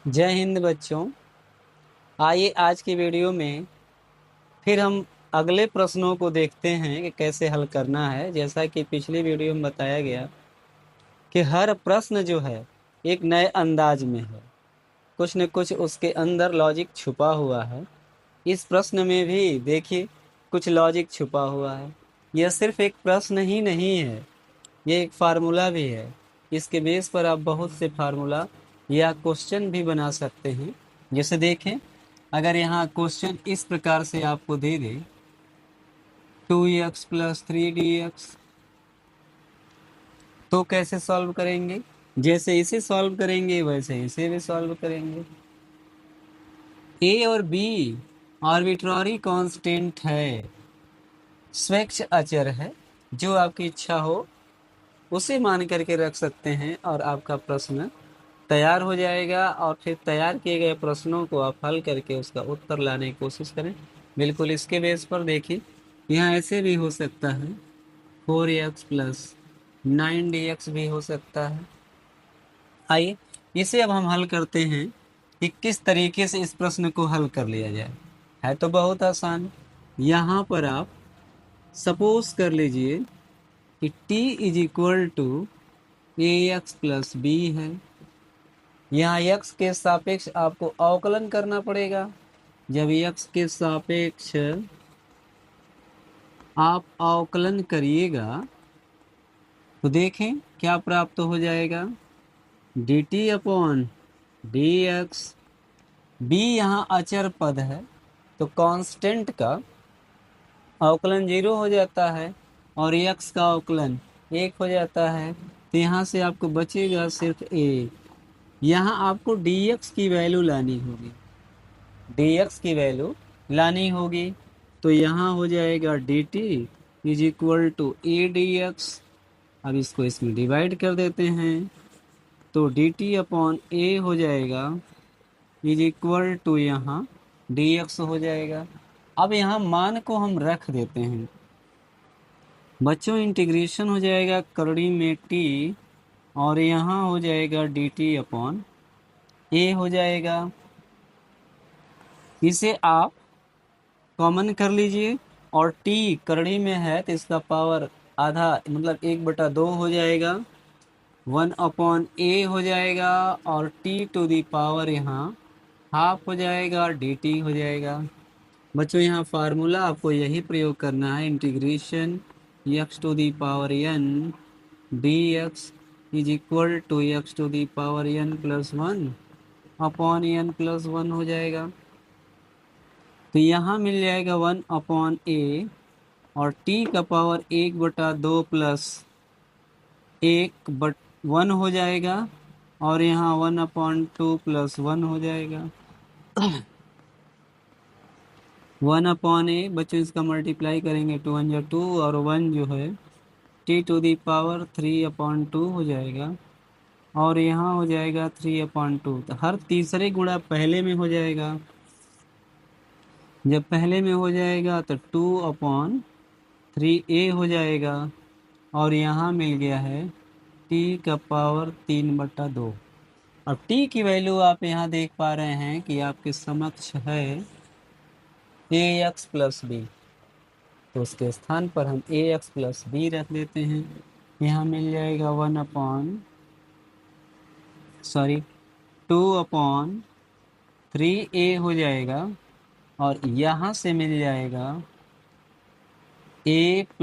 जय हिंद बच्चों। आइए आज की वीडियो में फिर हम अगले प्रश्नों को देखते हैं कि कैसे हल करना है। जैसा कि पिछली वीडियो में बताया गया कि हर प्रश्न जो है एक नए अंदाज में है, कुछ न कुछ उसके अंदर लॉजिक छुपा हुआ है। इस प्रश्न में भी देखिए कुछ लॉजिक छुपा हुआ है। यह सिर्फ एक प्रश्न ही नहीं है, ये एक फार्मूला भी है। इसके बेस पर आप बहुत से फार्मूला या क्वेश्चन भी बना सकते हैं। जैसे देखें, अगर यहाँ क्वेश्चन इस प्रकार से आपको दे दे 2x + 3dx, तो कैसे सॉल्व करेंगे? जैसे इसे सॉल्व करेंगे वैसे इसे भी सॉल्व करेंगे। ए और बी आर्बिट्ररी कांस्टेंट है, स्वैच्छ अचर है। जो आपकी इच्छा हो उसे मान करके रख सकते हैं और आपका प्रश्न तैयार हो जाएगा। और फिर तैयार किए गए प्रश्नों को आप हल करके उसका उत्तर लाने की कोशिश करें। बिल्कुल इसके बेस पर देखिए, यहाँ ऐसे भी हो सकता है 4x + 9dx भी हो सकता है। आइए इसे अब हम हल करते हैं कि किस तरीके से इस प्रश्न को हल कर लिया जाए। है तो बहुत आसान। यहाँ पर आप सपोज कर लीजिए कि t = ax + b है। यहाँ यक्स के सापेक्ष आपको अवकलन करना पड़ेगा। जब यक्स के सापेक्ष आप अवकलन करिएगा तो देखें क्या प्राप्त हो जाएगा। dt/dx। b यहाँ अचर पद है तो कांस्टेंट का अवकलन 0 हो जाता है और यक्स का अवकलन 1 हो जाता है। तो यहाँ से आपको बचेगा सिर्फ a। यहाँ आपको dx की वैल्यू लानी होगी, dx की वैल्यू लानी होगी। तो यहाँ हो जाएगा dt = a dx। अब इसको इसमें डिवाइड कर देते हैं तो dt/a हो जाएगा यहाँ dx हो जाएगा। अब यहाँ मान को हम रख देते हैं बच्चों। इंटीग्रेशन हो जाएगा करड़ी में t और यहाँ हो जाएगा dt/a हो जाएगा। इसे आप कॉमन कर लीजिए और t करड़ी में है तो इसका पावर आधा मतलब 1/2 हो जाएगा, 1/a हो जाएगा। और t⁻ यहाँ हाफ हो जाएगा, dt हो जाएगा। बच्चों यहाँ फार्मूला आपको यही प्रयोग करना है, इंटीग्रेशन x⁻n dx = x⁻n+1/n+1 हो जाएगा। तो यहाँ मिल जाएगा 1/a और t का पावर 1/2 प्लस 1/1 हो जाएगा और यहाँ 1/2 + 1 हो जाएगा। 1/a बच्चों इसका मल्टीप्लाई करेंगे 2 × 2 और 1 जो है t⁻3/2 हो जाएगा और यहाँ हो जाएगा 3/2। तो हर तीसरे गुणा पहले में हो जाएगा। जब पहले में हो जाएगा तो 2/3a हो जाएगा और यहाँ मिल गया है t का पावर 3/2। अब t की वैल्यू आप यहाँ देख पा रहे हैं कि आपके समक्ष है ax + b, तो उसके स्थान पर हम ax + b रख देते हैं। यहाँ मिल जाएगा 2/3a हो जाएगा और यहाँ से मिल जाएगा a +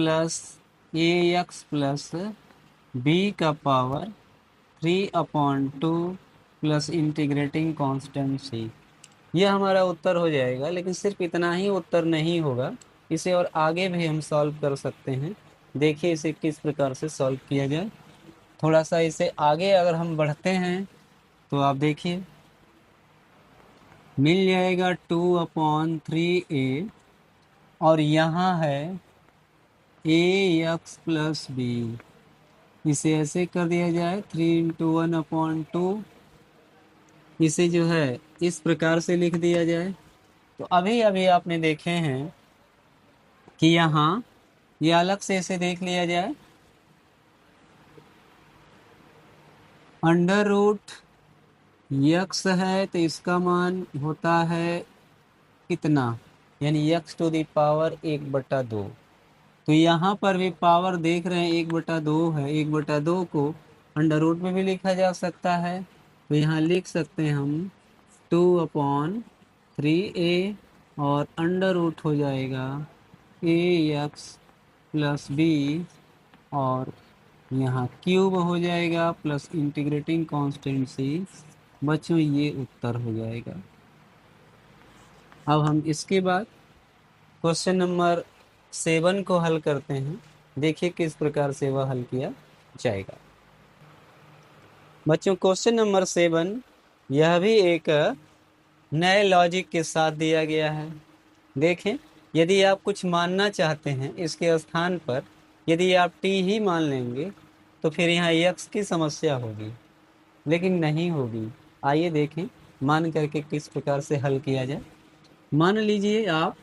ax + b का power 3/2 plus integrating constant c। यह हमारा उत्तर हो जाएगा। लेकिन सिर्फ इतना ही उत्तर नहीं होगा, इसे और आगे भी हम सॉल्व कर सकते हैं। देखिए इसे किस प्रकार से सॉल्व किया जाए। थोड़ा सा इसे आगे अगर हम बढ़ते हैं तो आप देखिए मिल जाएगा 2/3a और यहाँ है ax + b। इसे ऐसे कर दिया जाए 3 × 1/2। इसे जो है इस प्रकार से लिख दिया जाए। तो अभी अभी आपने देखे हैं कि यहाँ ये अलग से इसे देख लिया जाए। √(a यक्स है तो इसका मान होता है कितना, यानी यक्स टू द पावर 1/2। तो यहाँ पर भी पावर देख रहे हैं 1/2 है, 1/2 को अंडर रूट में भी लिखा जा सकता है। तो यहाँ लिख सकते हैं हम 2/3a और अंडर रूट हो जाएगा ax+b और यहाँ क्यूब हो जाएगा प्लस इंटीग्रेटिंग कांस्टेंट सी। बच्चों ये उत्तर हो जाएगा। अब हम इसके बाद क्वेश्चन नंबर 7 को हल करते हैं। देखिए किस प्रकार से वह हल किया जाएगा। बच्चों क्वेश्चन नंबर 7 यह भी एक नए लॉजिक के साथ दिया गया है। देखें, यदि आप कुछ मानना चाहते हैं इसके स्थान पर यदि आप टी ही मान लेंगे तो फिर यहाँ यक्स की समस्या होगी, लेकिन नहीं होगी। आइए देखें मान करके किस प्रकार से हल किया जाए। मान लीजिए आप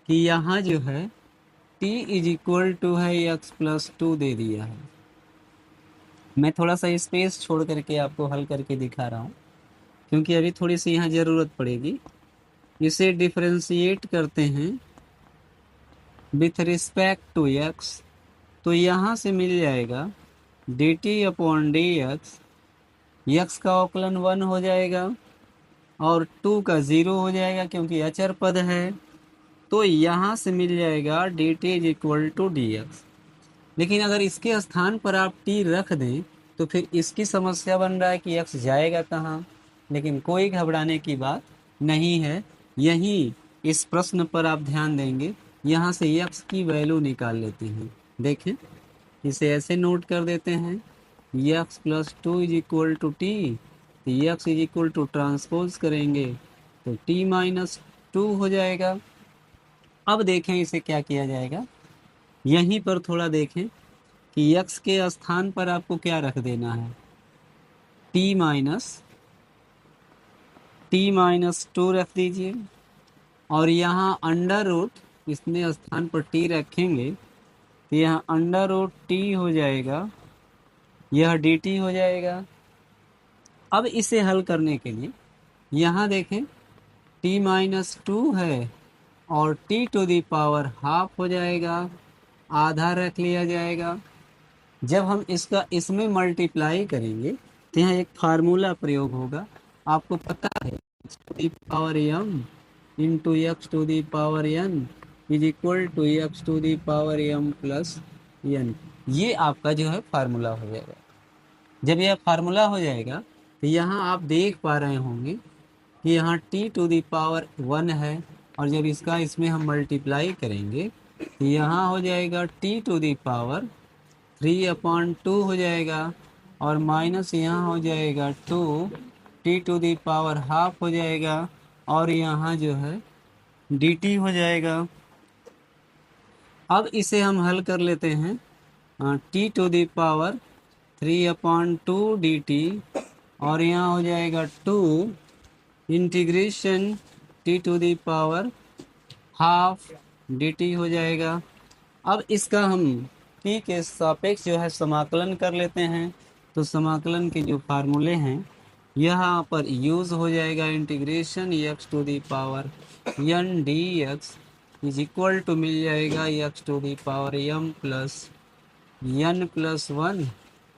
कि यहाँ जो है t = है x+2 दे दिया है। मैं थोड़ा सा स्पेस छोड़ करके आपको हल करके दिखा रहा हूँ, क्योंकि अभी थोड़ी सी यहाँ ज़रूरत पड़ेगी। इसे डिफरेंशिएट करते हैं विथ रिस्पेक्ट टू x, तो यहाँ से मिल जाएगा dt/dx। x का अवकलन 1 हो जाएगा और 2 का 0 हो जाएगा क्योंकि अचर पद है। तो यहाँ से मिल जाएगा dt = dx। लेकिन अगर इसके स्थान पर आप t रख दें तो फिर इसकी समस्या बन रहा है कि x जाएगा कहाँ। लेकिन कोई घबराने की बात नहीं है। यहीं इस प्रश्न पर आप ध्यान देंगे, यहाँ से x की वैल्यू निकाल लेते हैं। देखें, इसे ऐसे नोट कर देते हैं x+2 = t। तो x ट्रांसपोज करेंगे तो t-2 हो जाएगा। अब देखें इसे क्या किया जाएगा। यहीं पर थोड़ा देखें कि x के स्थान पर आपको क्या रख देना है, t-2 रख दीजिए। और यहाँ अंडर रूट इसमें स्थान पर t रखेंगे तो यहाँ अंडर रूट t हो जाएगा, यह dt हो जाएगा। अब इसे हल करने के लिए यहाँ देखें t-2 है और t⁻½ हो जाएगा, आधा रख लिया जाएगा। जब हम इसका इसमें मल्टीप्लाई करेंगे तो यहाँ एक फार्मूला प्रयोग होगा, आपको पता है x⁻m × x⁻n = x⁻m+n। ये आपका जो है फार्मूला हो जाएगा। जब यह फार्मूला हो जाएगा तो यहाँ आप देख पा रहे होंगे कि यहाँ t⁻1 है और जब इसका इसमें हम मल्टीप्लाई करेंगे तो यहाँ हो जाएगा t⁻3/2 हो जाएगा और माइनस यहाँ हो जाएगा 2 t⁻½ हो जाएगा और यहाँ जो है dt हो जाएगा। अब इसे हम हल कर लेते हैं t⁻3/2 dt और यहाँ हो जाएगा 2 इंटीग्रेशन t⁻½ dt हो जाएगा। अब इसका हम t के सापेक्ष जो है समाकलन कर लेते हैं। तो समाकलन के जो फार्मूले हैं यहाँ पर यूज़ हो जाएगा इंटीग्रेशन x⁻n dx = मिल जाएगा x⁻m+n+1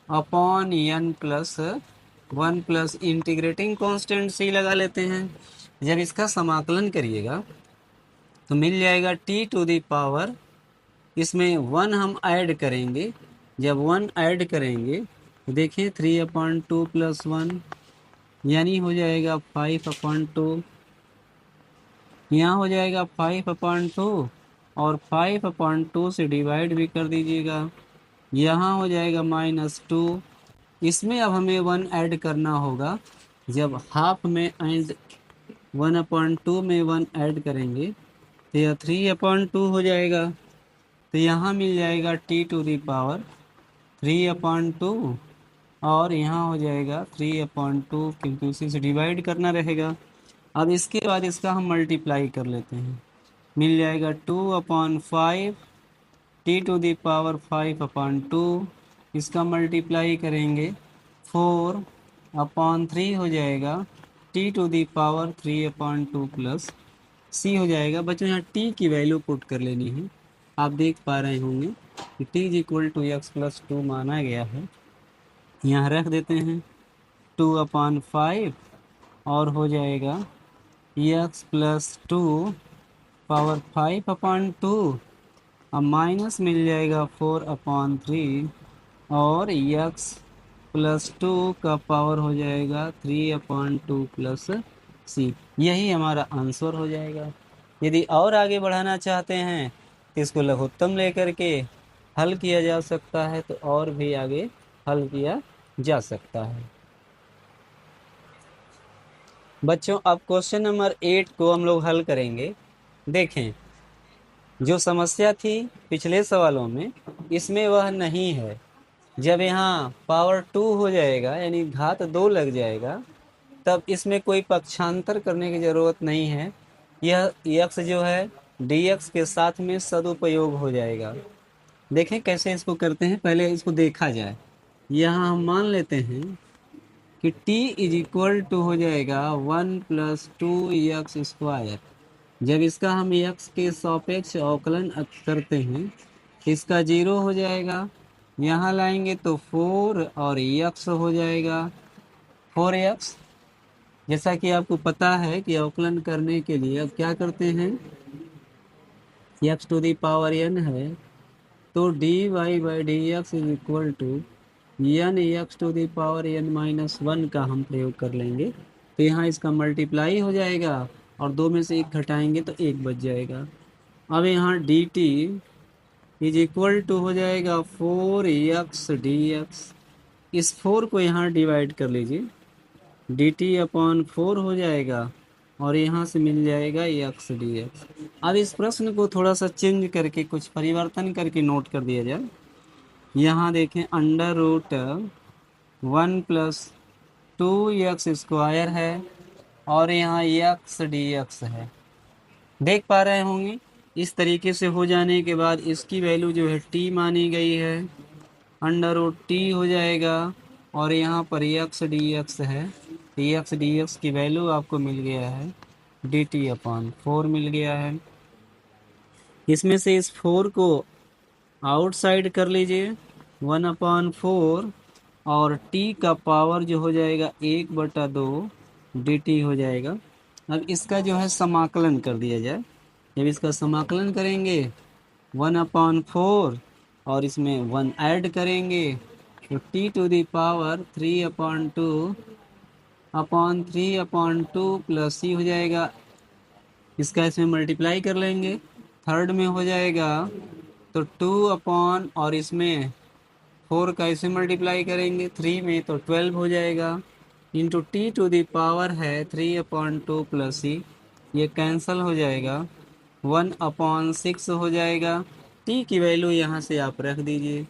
upon n+1 plus integrating constant c लगा लेते हैं। जब इसका समाकलन करिएगा तो मिल जाएगा t⁻, इसमें 1 हम ऐड करेंगे। जब 1 ऐड करेंगे तो देखिए 3/2 + 1 यानी हो जाएगा 5/2। यहाँ हो जाएगा 5/2 और 5/2 से डिवाइड भी कर दीजिएगा। यहाँ हो जाएगा -2। इसमें अब हमें 1 ऐड करना होगा। जब हाफ में एंड 1/2 में 1 ऐड करेंगे तो यह 3/2 हो जाएगा। तो यहाँ मिल जाएगा t⁻3/2 और यहाँ हो जाएगा 3/2 क्योंकि उसी से डिवाइड करना रहेगा। अब इसके बाद इसका हम मल्टीप्लाई कर लेते हैं, मिल जाएगा 2/5 t⁻5/2। इसका मल्टीप्लाई करेंगे 4 अपॉन 3 हो जाएगा t to the power 3/2 plus c हो जाएगा। बच्चों यहाँ टी की वैल्यू पुट कर लेनी है। आप देख पा रहे होंगे कि t is equal to x plus 2 माना गया है। यहाँ रख देते हैं 2/5 और हो जाएगा एक्स प्लस 2 पावर 5/2 अब माइनस मिल जाएगा 4/3 और एक्स प्लस 2 का पावर हो जाएगा 3/2 प्लस सी। यही हमारा आंसर हो जाएगा। यदि और आगे बढ़ाना चाहते हैं तो इसको लघुत्तम लेकर के हल किया जा सकता है, तो और भी आगे हल किया जा सकता है। बच्चों अब क्वेश्चन नंबर 8 को हम लोग हल करेंगे। देखें, जो समस्या थी पिछले सवालों में, इसमें वह नहीं है। जब यहाँ पावर 2 हो जाएगा यानी घात 2 लग जाएगा, तब इसमें कोई पक्षांतर करने की ज़रूरत नहीं है। यह यक्स जो है dx के साथ में सदुपयोग हो जाएगा। देखें कैसे इसको करते हैं, पहले इसको देखा जाए। यहाँ हम मान लेते हैं कि t इज इक्वल टू हो जाएगा 1 + 2x²। जब इसका हम x के सापेक्ष अवकलन करते हैं तो इसका 0 हो जाएगा। यहाँ लाएंगे तो 4 और x हो जाएगा 4x। जैसा कि आपको पता है कि अवकलन करने के लिए अब क्या करते हैं, x to the power n है तो dy/dx is equal to n x to the power n-1 का हम प्रयोग कर लेंगे। तो यहाँ इसका मल्टीप्लाई हो जाएगा और 2 में से 1 घटाएंगे तो 1 बच जाएगा। अब यहाँ dt इज इक्वल टू हो जाएगा 4x dx। इस 4 को यहाँ डिवाइड कर लीजिए, dt/4 हो जाएगा और यहाँ से मिल जाएगा x dx। अब इस प्रश्न को थोड़ा सा चेंज करके कुछ परिवर्तन करके नोट कर दिया जाए। यहाँ देखें √1 + 2x² है और यहाँ x dx है। देख पा रहे होंगे इस तरीके से हो जाने के बाद इसकी वैल्यू जो है t मानी गई है, √t हो जाएगा और यहाँ पर x dx है। x dx की वैल्यू आपको मिल गया है dt/4 मिल गया है। इसमें से इस 4 को आउटसाइड कर लीजिए 1/4 और t का पावर जो हो जाएगा 1/2 dt हो जाएगा। अब इसका जो है समाकलन कर दिया जाए। जब इसका समाकलन करेंगे 1/4 और इसमें 1 ऐड करेंगे तो t to the power 3/2 plus c हो जाएगा। इसका इसमें मल्टीप्लाई कर लेंगे, थर्ड में हो जाएगा तो 2 और इसमें 4 का इसे मल्टीप्लाई करेंगे 3 में तो 12 हो जाएगा into t to the power है 3/2 प्लस सी। ये कैंसल हो जाएगा 1/6 हो जाएगा। टी की वैल्यू यहाँ से आप रख दीजिए।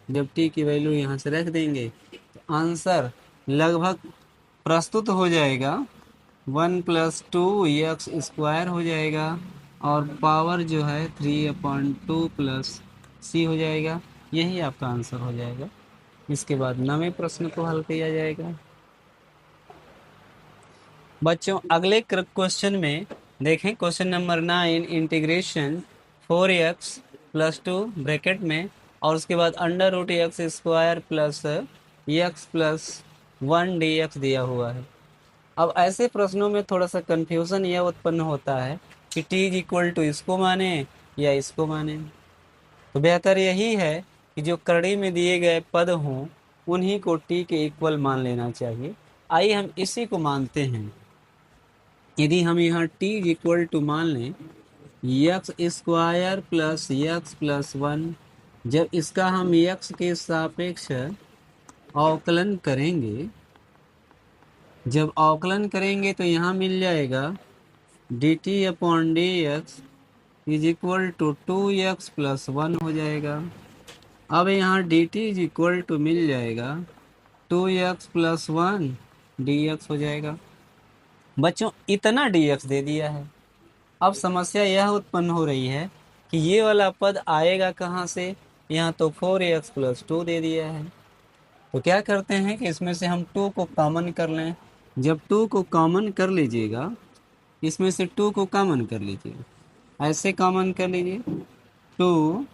जब टी की वैल्यू यहाँ से रख देंगे तो आंसर लगभग प्रस्तुत हो जाएगा 1 + 2x² हो जाएगा और पावर जो है 3/2 प्लस सी हो जाएगा। यही आपका आंसर हो जाएगा। इसके बाद 9वें प्रश्न को हल किया जाएगा। बच्चों अगले क्वेश्चन में देखें, question number 9 integration 4x + 2 bracket में और उसके बाद √x² प्लस x + 1 dx दिया हुआ है। अब ऐसे प्रश्नों में थोड़ा सा कन्फ्यूज़न यह उत्पन्न होता है कि t इज इक्वल टू इसको माने या इसको माने। तो बेहतर यही है कि जो करड़ी में दिए गए पद हों उन्हीं को t के इक्वल मान लेना चाहिए। आइए हम इसी को मानते हैं। यदि हम यहाँ t इज इक्वल टू मान लें x² प्लस x + 1, जब इसका हम x के सापेक्ष अवकलन करेंगे, जब अवकलन करेंगे तो यहाँ मिल जाएगा dt/dx is equal to 2x + 1 हो जाएगा। अब यहाँ dt इज इक्वल टू मिल जाएगा 2x + 1 dx हो जाएगा। बच्चों इतना dx दे दिया है। अब समस्या यह उत्पन्न हो रही है कि ये वाला पद आएगा कहाँ से। यहाँ तो 4x + 2 दे दिया है। तो क्या करते हैं कि इसमें से हम 2 को कॉमन कर लें। जब 2 को कॉमन कर लीजिएगा, इसमें से 2 को कॉमन कर लीजिएगा, ऐसे कॉमन कर लीजिए 2,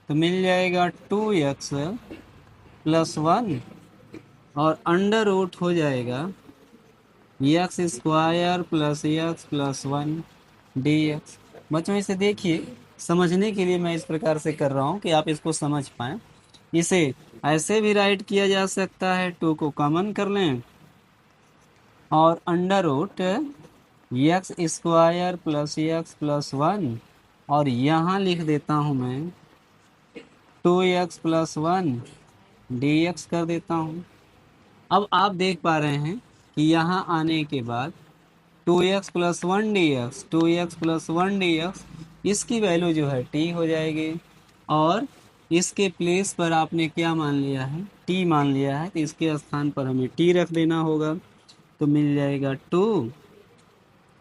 तो मिल जाएगा 2x प्लस 1 और अंडर रूट हो जाएगा x square plus x plus 1 D x. बच्चों इसे देखिए, समझने के लिए मैं इस प्रकार से कर रहा हूँ कि आप इसको समझ पाएं। इसे ऐसे भी राइट किया जा सकता है, 2 को कॉमन कर लें और under root x square plus x plus 1, और यहाँ लिख देता हूँ मैं 2x प्लस 1 डी एक्स कर देता हूँ। अब आप देख पा रहे हैं कि यहाँ आने के बाद 2x plus 1 D x, 2x plus 1 D x, इसकी वैल्यू जो है t हो जाएगी, और इसके प्लेस पर आपने क्या मान लिया है, t मान लिया है, तो इसके स्थान पर हमें t रख देना होगा। तो मिल जाएगा 2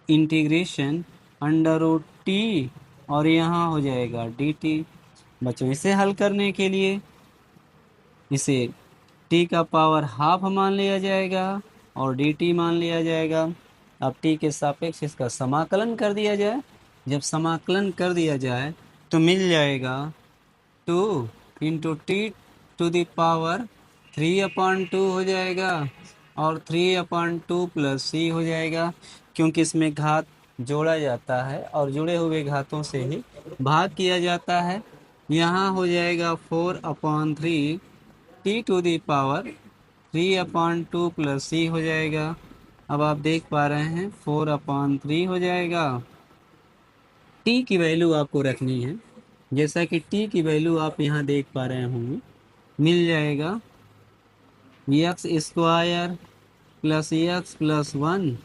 इंटीग्रेशन अंडर रूट टी, और यहाँ हो जाएगा dt। बच्चों इसे हल करने के लिए इसे t का पावर हाफ मान लिया जाएगा और dt मान लिया जाएगा। अब t के सापेक्ष इसका समाकलन कर दिया जाए। जब समाकलन कर दिया जाए तो मिल जाएगा 2 into t to the power 3/2 हो जाएगा, और 3/2 प्लस c हो जाएगा, क्योंकि इसमें घात जोड़ा जाता है और जुड़े हुए घातों से ही भाग किया जाता है। यहाँ हो जाएगा 4/3 t to the power 3/2 plus c हो जाएगा। अब आप देख पा रहे हैं 4/3 हो जाएगा। टी की वैल्यू आपको रखनी है, जैसा कि टी की वैल्यू आप यहाँ देख पा रहे होंगे, मिल जाएगा x square plus x plus 1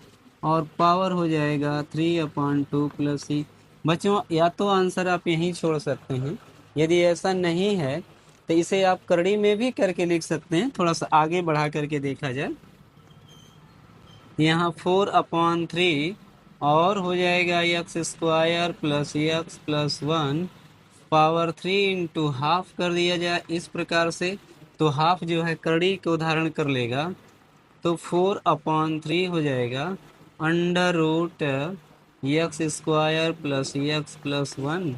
और पावर हो जाएगा 3/2 प्लस c। बच्चों या तो आंसर आप यहीं छोड़ सकते हैं, यदि ऐसा नहीं है तो इसे आप करड़ी में भी करके लिख सकते हैं। थोड़ा सा आगे बढ़ा करके देखा जाए, यहाँ 4/3 और हो जाएगा x square plus x plus 1 power 3 into half कर दिया जाए इस प्रकार से, तो हाफ जो है करड़ी को धारण कर लेगा, तो 4/3 हो जाएगा under root x square plus x plus 1,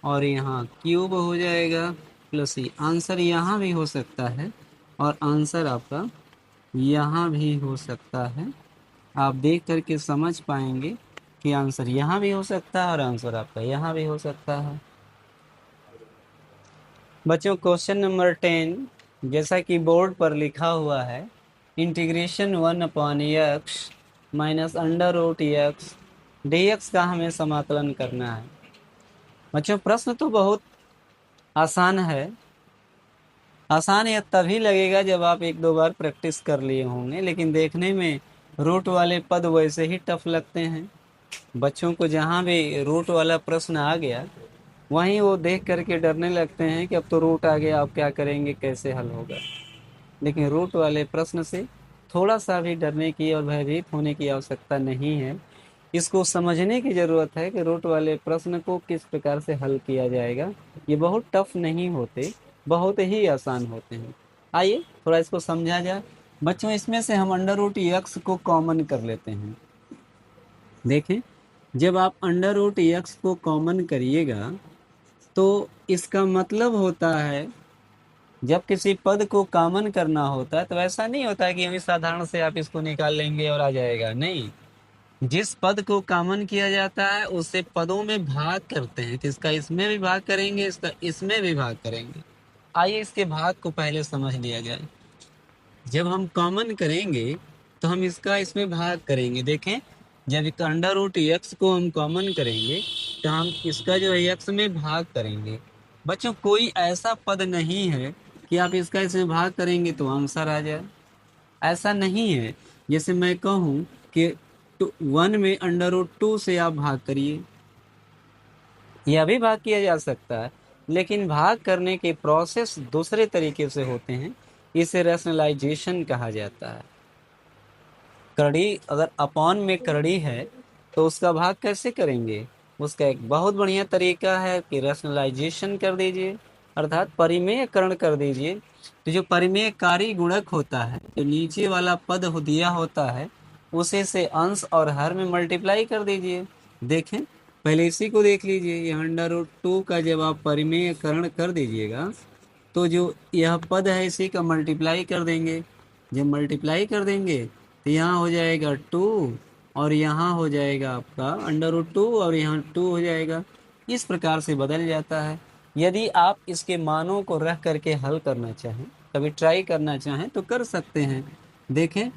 और यहाँ क्यूब हो जाएगा प्लस c। आंसर यहाँ भी हो सकता है और आंसर आपका यहाँ भी हो सकता है। आप देख करके समझ पाएंगे कि आंसर यहाँ भी हो सकता है और आंसर आपका यहाँ भी हो सकता है। बच्चों क्वेश्चन नंबर 10, जैसा कि बोर्ड पर लिखा हुआ है, integration 1/x minus under root x d x का हमें समाकलन करना है। बच्चों प्रश्न तो बहुत आसान है। आसान यह तभी लगेगा जब आप 1-2 बार प्रैक्टिस कर लिए होंगे, लेकिन देखने में रूट वाले पद वैसे ही टफ लगते हैं। बच्चों को जहाँ भी रूट वाला प्रश्न आ गया वहीं वो देख करके डरने लगते हैं कि अब तो रूट आ गया, अब क्या करेंगे, कैसे हल होगा। लेकिन रूट वाले प्रश्न से थोड़ा सा भी डरने की और भयभीत होने की आवश्यकता नहीं है। इसको समझने की ज़रूरत है कि रूट वाले प्रश्न को किस प्रकार से हल किया जाएगा। ये बहुत टफ नहीं होते, बहुत ही आसान होते हैं। आइए थोड़ा इसको समझा जाए। बच्चों इसमें से हम अंडर रूट एक्स को कॉमन कर लेते हैं। देखें, जब आप अंडर रूट एक्स को कॉमन करिएगा तो इसका मतलब होता है, जब किसी पद को कॉमन करना होता है तो ऐसा नहीं होता है कि हम साधारण से आप इसको निकाल लेंगे और आ जाएगा। नहीं, जिस पद को कॉमन किया जाता है उससे पदों में भाग करते हैं, तो इसका इसमें भी भाग करेंगे, इसका इसमें भी भाग करेंगे। आइए इसके भाग को पहले समझ लिया जाए। जब हम कॉमन करेंगे तो हम इसका इसमें भाग करेंगे। देखें, जब अंडर रूट एक्स को हम कॉमन करेंगे तो हम इसका जो है एक्स में भाग करेंगे। बच्चों कोई ऐसा पद नहीं है कि आप इसका इसमें भाग करेंगे तो आंसर आ जाए, ऐसा नहीं है। जैसे मैं कहूँ कि 1 में अंडर रूट 2 से आप भाग करिए, यह भी भाग किया जा सकता है, लेकिन भाग करने के प्रोसेस दूसरे तरीके से होते हैं। इसे रैशनलाइजेशन कहा जाता है। करड़ी अगर अपॉन में करड़ी है तो उसका भाग कैसे करेंगे? उसका एक बहुत बढ़िया तरीका है कि रैशनलाइजेशन कर दीजिए। अर्थात परिमेयकरण कर दीजिए। तो जो परिमेयकारी गुणक होता है, जो नीचे वाला पद दिया होता है, उसे से अंश और हर में मल्टीप्लाई कर दीजिए। देखें, पहले इसी को देख लीजिए। ये अंडर रूट 2 का जब आप परिमेयकरण कर दीजिएगा तो जो यह पद है इसी का मल्टीप्लाई कर देंगे। जब मल्टीप्लाई कर देंगे तो यहाँ हो जाएगा 2 और यहाँ हो जाएगा आपका अंडर रूट 2 और यहाँ 2 हो जाएगा। इस प्रकार से बदल जाता है। यदि आप इसके मानों को रख करके हल करना चाहें, कभी ट्राई करना चाहें तो कर सकते हैं। देखें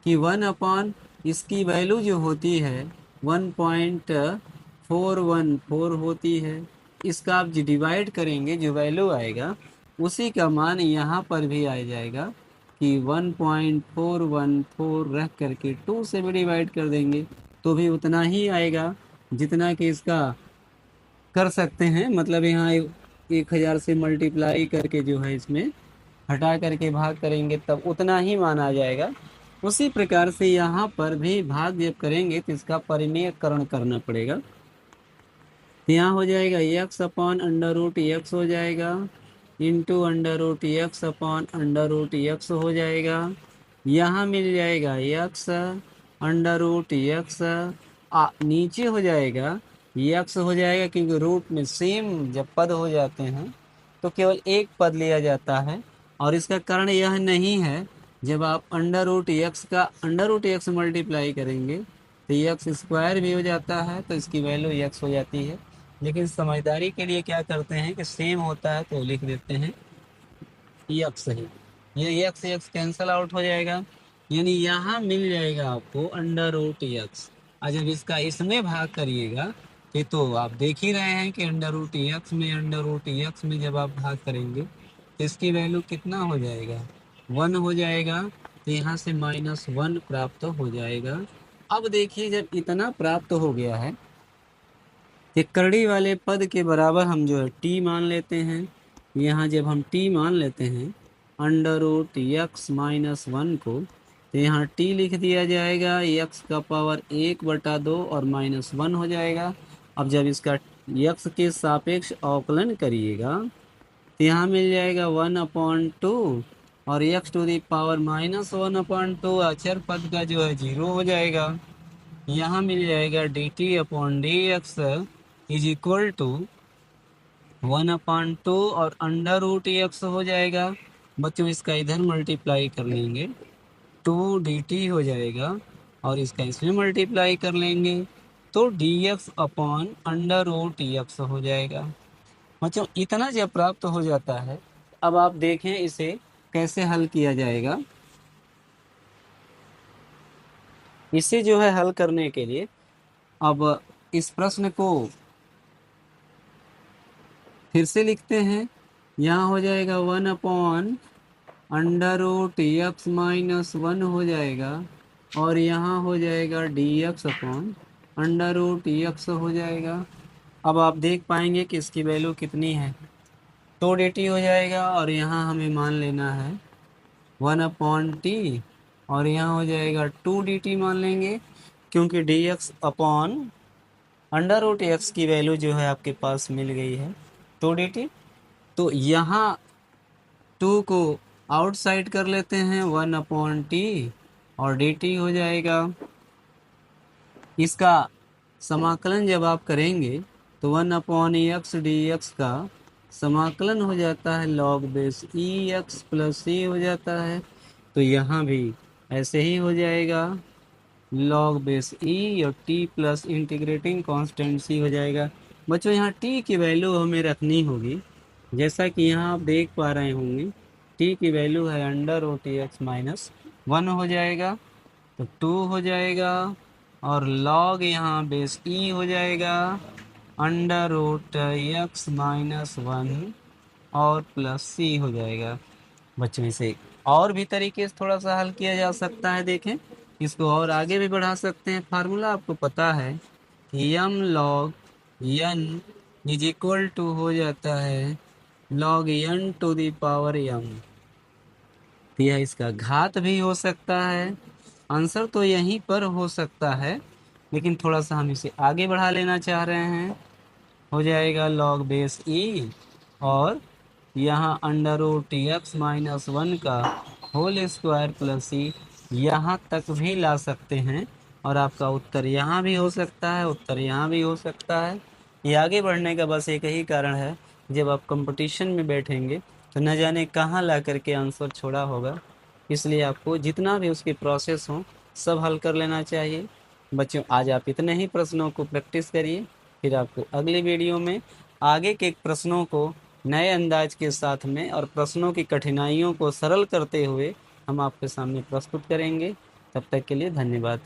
कि 1 इसकी वैल्यू जो होती है 1.414 होती है। इसका आप डिवाइड करेंगे, जो वैल्यू आएगा उसी का मान यहाँ पर भी आ जाएगा कि 1.414 रख करके 2 से भी डिवाइड कर देंगे तो भी उतना ही आएगा जितना कि इसका कर सकते हैं। मतलब यहाँ 1000 से मल्टीप्लाई करके जो है इसमें हटा करके भाग करेंगे तब उतना ही मान आ जाएगा। उसी प्रकार से यहाँ पर भी भाग जब करेंगे तो इसका परिमेयकरण करना पड़ेगा। तो यहाँ हो जाएगा x/√x हो जाएगा इंटू अंडर रूट x हो जाएगा। यहाँ मिल जाएगा x√x नीचे हो जाएगा x हो जाएगा, क्योंकि रूट में सेम जब पद हो जाते हैं तो केवल एक पद लिया जाता है। और इसका कारण यह नहीं है, जब आप अंडर रूट x मल्टीप्लाई करेंगे तो x² भी हो जाता है, तो इसकी वैल्यू x हो जाती है। लेकिन समझदारी के लिए क्या करते हैं कि सेम होता है तो लिख देते हैं x ही। ये x कैंसल आउट हो जाएगा, यानी यहाँ मिल जाएगा आपको अंडर रूट x। और जब इसका इसमें भाग करिएगा तो आप देख ही रहे हैं कि अंडर रूट x में जब आप भाग करेंगे तो इसकी वैल्यू कितना हो जाएगा, 1 हो जाएगा। तो यहाँ से -1 प्राप्त हो जाएगा। अब देखिए, जब इतना प्राप्त हो गया है तो करड़ी वाले पद के बराबर हम जो है t मान लेते हैं। यहाँ जब हम t मान लेते हैं अंडर रूट x-1 को, तो यहाँ t लिख दिया जाएगा, x का पावर 1/2 और -1 हो जाएगा। अब जब इसका x के सापेक्ष अवकलन करिएगा तो यहाँ मिल जाएगा 1/2 और x टू दी पावर -1/2 अचर पद का जो है 0 हो जाएगा। यहाँ मिल जाएगा dt/dx इज इक्वल टू 1/2 और अंडर रूट x हो जाएगा। बच्चों इसका इधर मल्टीप्लाई कर लेंगे, 2 dt हो जाएगा और इसका इसमें मल्टीप्लाई कर लेंगे तो dx/अंडर रूट x हो जाएगा। बच्चों इतना जब प्राप्त हो जाता है, अब आप देखें इसे कैसे हल किया जाएगा। इसे जो है हल करने के लिए अब इस प्रश्न को फिर से लिखते हैं। यहाँ हो जाएगा 1/√x-1 हो जाएगा और यहाँ हो जाएगा dx/√x हो जाएगा। अब आप देख पाएंगे कि इसकी वैल्यू कितनी है, 2 dt हो जाएगा और यहाँ हमें मान लेना है 1/t और यहाँ हो जाएगा 2 dt मान लेंगे, क्योंकि dx/√x की वैल्यू जो है आपके पास मिल गई है 2 dt। तो यहाँ 2 को आउटसाइड कर लेते हैं 1/t और dt हो जाएगा। इसका समाकलन जब आप करेंगे तो 1/x dx का समाकलन हो जाता है log base ex plus c हो जाता है। तो यहाँ भी ऐसे ही हो जाएगा, log बेस e और t plus integrating constant c हो जाएगा। बच्चों यहाँ t की वैल्यू हमें रखनी होगी, जैसा कि यहाँ आप देख पा रहे होंगे t की वैल्यू है अंडर√x-1 हो जाएगा, तो 2 हो जाएगा और log यहाँ बेस e हो जाएगा अंडर√x-1 और प्लस c हो जाएगा। बच्चों इसे और भी तरीके से थोड़ा सा हल किया जा सकता है। देखें, इसको और आगे भी बढ़ा सकते हैं। फार्मूला आपको पता है कि m log n is equal to हो जाता है log n to the power m। तो यह इसका घात भी हो सकता है, आंसर तो यहीं पर हो सकता है, लेकिन थोड़ा सा हम इसे आगे बढ़ा लेना चाह रहे हैं। हो जाएगा log बेस e और यहाँ under root t x minus 1 का होल स्क्वायर प्लस सी यहाँ तक भी ला सकते हैं, और आपका उत्तर यहाँ भी हो सकता है, उत्तर यहाँ भी हो सकता है। ये आगे बढ़ने का बस एक ही कारण है, जब आप कंपटीशन में बैठेंगे तो न जाने कहाँ ला करके आंसर छोड़ा होगा, इसलिए आपको जितना भी उसकी प्रोसेस हो सब हल कर लेना चाहिए। बच्चों, आज आप इतने ही प्रश्नों को प्रैक्टिस करिए, फिर आपको अगली वीडियो में आगे के प्रश्नों को नए अंदाज के साथ में और प्रश्नों की कठिनाइयों को सरल करते हुए हम आपके सामने प्रस्तुत करेंगे। तब तक के लिए धन्यवाद।